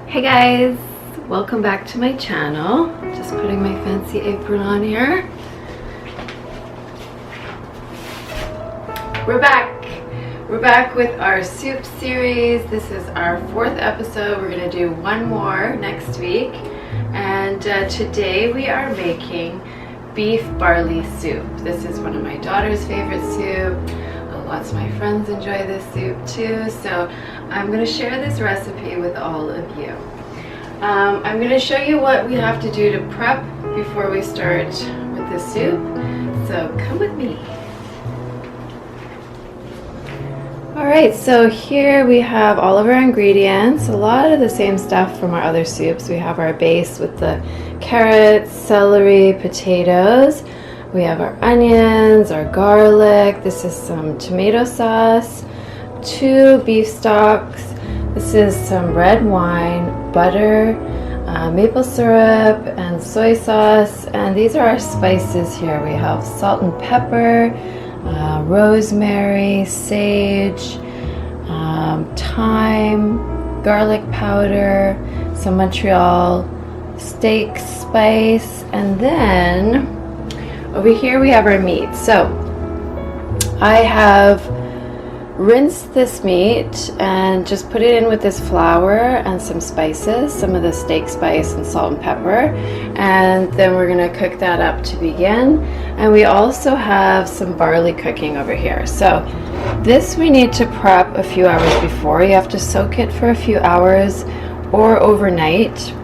Hey guys, welcome back to my channel. Just putting my fancy apron on here. We're back with our soup series. This is our 4th episode. We're gonna do one more next week, and today we are making beef barley soup. This is one of my daughter's favorite soup. Lots of my friends enjoy this soup too, so I'm going to share this recipe with all of you. I'm going to show you what we have to do to prep before we start with the soup, so come with me. Alright, so here we have all of our ingredients, a lot of the same stuff from our other soups. We have our base with the carrots, celery, potatoes. We have our onions, our garlic. This is some tomato sauce, 2 beef stalks. This is some red wine, butter, maple syrup, and soy sauce. And these are our spices here. We have salt and pepper, rosemary, sage, thyme, garlic powder, some Montreal steak spice, and then over here we have our meat. So I have rinsed this meat and just put it in with this flour and some spices, some of the steak spice and salt and pepper, and then we're going to cook that up to begin. And we also have some barley cooking over here. So this we need to prep a few hours before. You have to soak it for a few hours or overnight.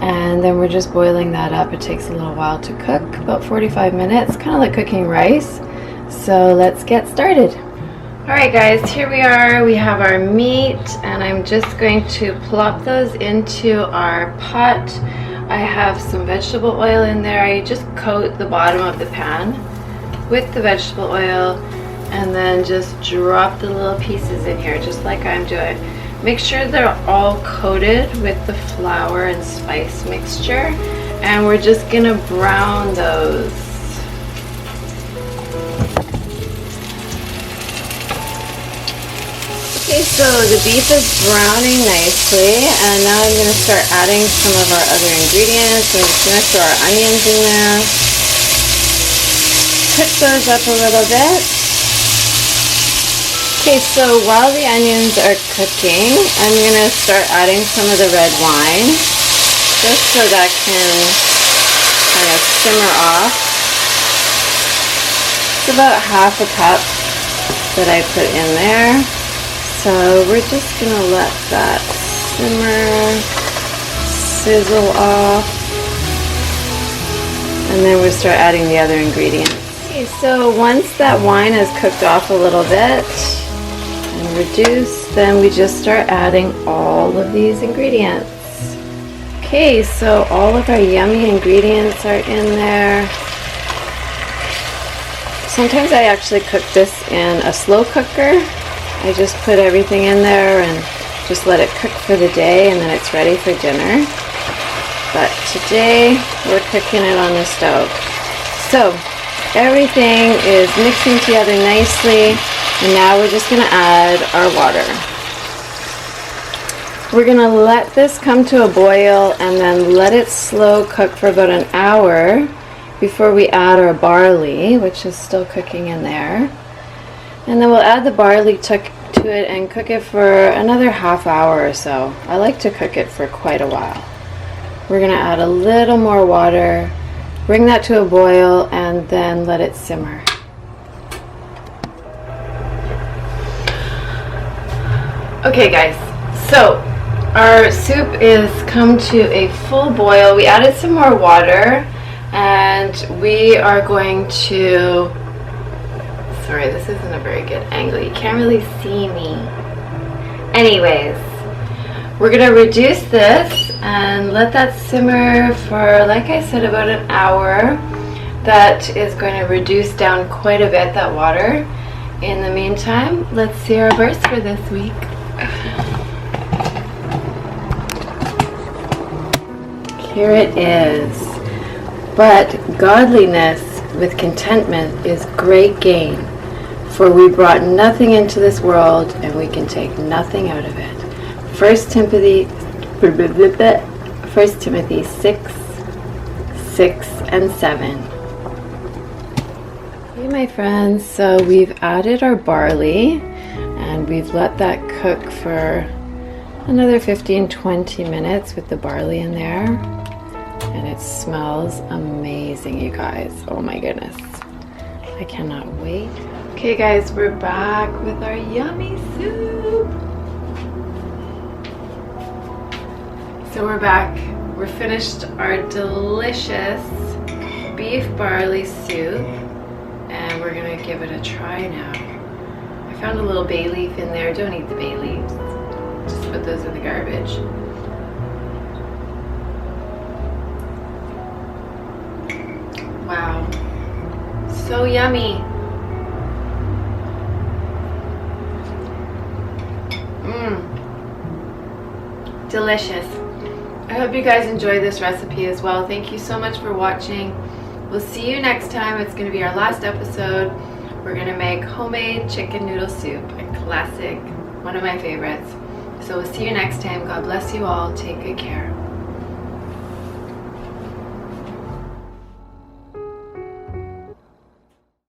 And then we're just boiling that up. It takes a little while to cook, about 45 minutes, kind of like cooking rice. So let's get started. Alright guys, here we are. We have our meat, and I'm just going to plop those into our pot. I have some vegetable oil in there. I just coat the bottom of the pan with the vegetable oil and then just drop the little pieces in here, just like I'm doing. Make sure they're all coated with the flour and spice mixture, and we're just gonna brown those. Okay, so the beef is browning nicely, and now I'm gonna start adding some of our other ingredients. We're just gonna throw our onions in there, cook those up a little bit. Okay, so while the onions are cooking, I'm going to start adding some of the red wine, just so that can kind of simmer off. It's about half a cup that I put in there. So we're just going to let that simmer, sizzle off, and then we'll start adding the other ingredients. Okay, so once that wine has cooked off a little bit, and reduce, then we just start adding all of these ingredients. Okay, so all of our yummy ingredients are in there. Sometimes I actually cook this in a slow cooker. I just put everything in there and just let it cook for the day, and then it's ready for dinner. But today we're cooking it on the stove. So everything is mixing together nicely. And now we're just going to add our water. We're going to let this come to a boil and then let it slow cook for about an hour before we add our barley, which is still cooking in there. And then we'll add the barley to it and cook it for another half hour or so. I like to cook it for quite a while. We're going to add a little more water, bring that to a boil, and then let it simmer. Okay guys, so our soup is come to a full boil. We added some more water, and we are going to, sorry, this isn't a very good angle, you can't really see me. Anyways, we're going to reduce this and let that simmer for, like I said, about an hour. That is going to reduce down quite a bit, that water. In the meantime, let's see our verse for this week. Here it is. But godliness with contentment is great gain, for we brought nothing into this world, and we can take nothing out of it. 1 Timothy First Timothy 6:6-7. Okay, my friends, so we've added our barley and we've let that cook for another 15-20 minutes with the barley in there, and it smells amazing, you guys. Oh my goodness, I cannot wait. Okay guys, we're back with our yummy soup. So we're back. We're finished our delicious beef barley soup, and we're gonna give it a try now. I found a little bay leaf in there. Don't eat the bay leaves. Just put those in the garbage. Wow, so yummy. Delicious. I hope you guys enjoy this recipe as well. Thank you so much for watching. We'll see you next time. It's going to be our last episode. We're going to make homemade chicken noodle soup, a classic, one of my favorites. So we'll see you next time. God bless you all. Take good care.